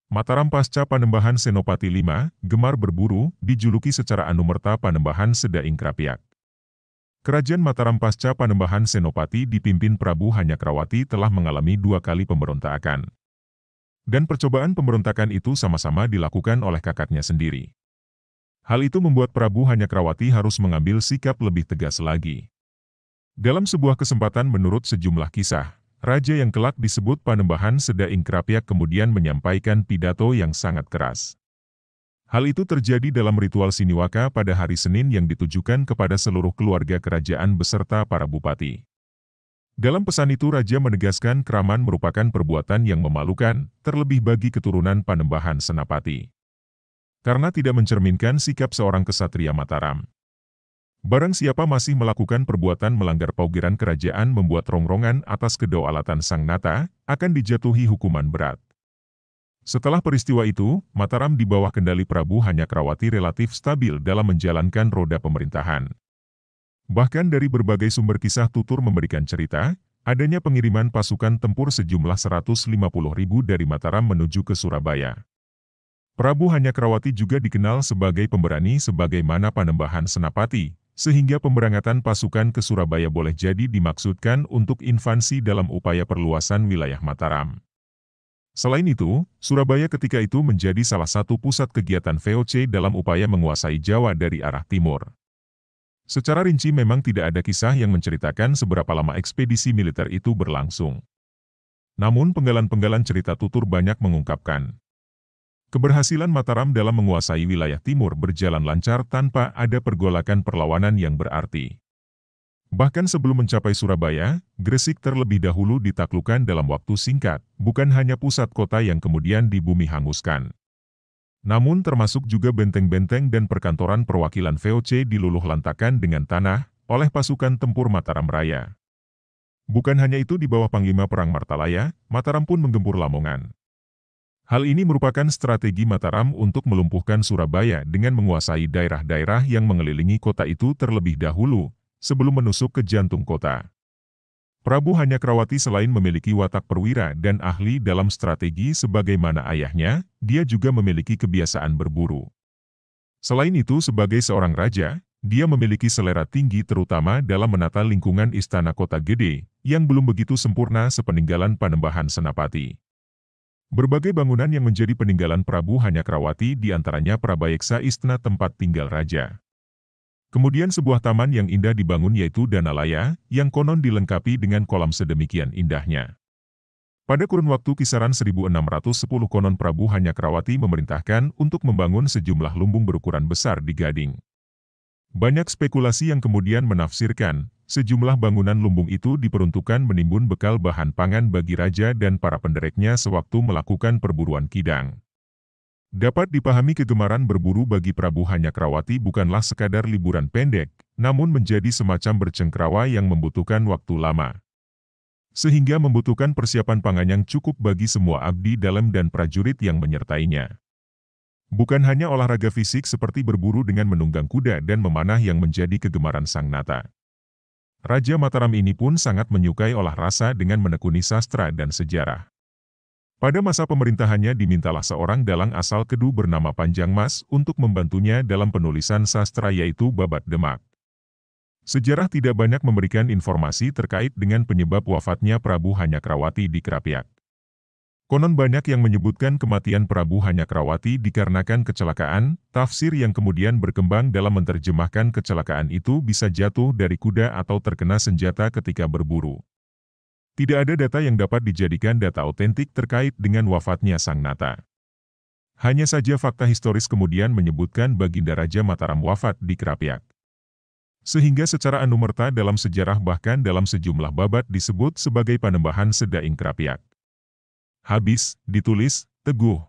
Mataram pasca Panembahan Senopati V, gemar berburu, dijuluki secara anumerta Panembahan Seda Ingkrapiak. Kerajaan Mataram pasca Panembahan Senopati dipimpin Prabu Hanyakrawati telah mengalami 2 kali pemberontakan. Dan percobaan pemberontakan itu sama-sama dilakukan oleh kakaknya sendiri. Hal itu membuat Prabu Hanyakrawati harus mengambil sikap lebih tegas lagi. Dalam sebuah kesempatan menurut sejumlah kisah, raja yang kelak disebut Panembahan Seda Ingkrapiak kemudian menyampaikan pidato yang sangat keras. Hal itu terjadi dalam ritual Siniwaka pada hari Senin yang ditujukan kepada seluruh keluarga kerajaan beserta para bupati. Dalam pesan itu raja menegaskan keraman merupakan perbuatan yang memalukan, terlebih bagi keturunan Panembahan Senapati. Karena tidak mencerminkan sikap seorang kesatria Mataram. Barang siapa masih melakukan perbuatan melanggar paugeran kerajaan membuat rongrongan atas kedaulatan Sang Nata, akan dijatuhi hukuman berat. Setelah peristiwa itu, Mataram di bawah kendali Prabu Hanyakrawati relatif stabil dalam menjalankan roda pemerintahan. Bahkan dari berbagai sumber kisah tutur memberikan cerita, adanya pengiriman pasukan tempur sejumlah 150.000 dari Mataram menuju ke Surabaya. Prabu Hanyakrawati juga dikenal sebagai pemberani sebagaimana Panembahan Senapati, sehingga pemberangkatan pasukan ke Surabaya boleh jadi dimaksudkan untuk invasi dalam upaya perluasan wilayah Mataram. Selain itu, Surabaya ketika itu menjadi salah satu pusat kegiatan VOC dalam upaya menguasai Jawa dari arah timur. Secara rinci memang tidak ada kisah yang menceritakan seberapa lama ekspedisi militer itu berlangsung. Namun penggalan-penggalan cerita tutur banyak mengungkapkan keberhasilan Mataram dalam menguasai wilayah timur berjalan lancar tanpa ada pergolakan perlawanan yang berarti. Bahkan sebelum mencapai Surabaya, Gresik terlebih dahulu ditaklukkan dalam waktu singkat, bukan hanya pusat kota yang kemudian dibumi hanguskan. Namun termasuk juga benteng-benteng dan perkantoran perwakilan VOC diluluhlantakan dengan tanah oleh pasukan tempur Mataram Raya. Bukan hanya itu, di bawah Panglima Perang Martalaya, Mataram pun menggempur Lamongan. Hal ini merupakan strategi Mataram untuk melumpuhkan Surabaya dengan menguasai daerah-daerah yang mengelilingi kota itu terlebih dahulu, sebelum menusuk ke jantung kota. Prabu Hanyakrawati selain memiliki watak perwira dan ahli dalam strategi sebagaimana ayahnya, dia juga memiliki kebiasaan berburu. Selain itu, sebagai seorang raja, dia memiliki selera tinggi terutama dalam menata lingkungan istana kota gede, yang belum begitu sempurna sepeninggalan Panembahan Senapati. Berbagai bangunan yang menjadi peninggalan Prabu Hanyakrawati diantaranya prabayeksa istana tempat tinggal raja. Kemudian sebuah taman yang indah dibangun yaitu Danalaya, yang konon dilengkapi dengan kolam sedemikian indahnya. Pada kurun waktu kisaran 1610 konon Prabu Hanyakrawati memerintahkan untuk membangun sejumlah lumbung berukuran besar di Gading. Banyak spekulasi yang kemudian menafsirkan, sejumlah bangunan lumbung itu diperuntukkan menimbun bekal bahan pangan bagi raja dan para pendereknya sewaktu melakukan perburuan kidang. Dapat dipahami kegemaran berburu bagi Prabu Hanyakrawati bukanlah sekadar liburan pendek, namun menjadi semacam bercengkrawa yang membutuhkan waktu lama. Sehingga membutuhkan persiapan pangan yang cukup bagi semua abdi dalam dan prajurit yang menyertainya. Bukan hanya olahraga fisik seperti berburu dengan menunggang kuda dan memanah yang menjadi kegemaran Sang Nata. Raja Mataram ini pun sangat menyukai olah rasa dengan menekuni sastra dan sejarah. Pada masa pemerintahannya dimintalah seorang dalang asal Kedu bernama Panjang Mas untuk membantunya dalam penulisan sastra yaitu Babat Demak. Sejarah tidak banyak memberikan informasi terkait dengan penyebab wafatnya Prabu Hanyakrawati di Krapiak. Konon banyak yang menyebutkan kematian Prabu Hanyakrawati dikarenakan kecelakaan, tafsir yang kemudian berkembang dalam menerjemahkan kecelakaan itu bisa jatuh dari kuda atau terkena senjata ketika berburu. Tidak ada data yang dapat dijadikan data otentik terkait dengan wafatnya Sang Nata. Hanya saja fakta historis kemudian menyebutkan Baginda Raja Mataram wafat di Krapiak. Sehingga secara anumerta dalam sejarah bahkan dalam sejumlah babat disebut sebagai Panembahan Seda Ingkrapiak. Habis, ditulis, Teguh.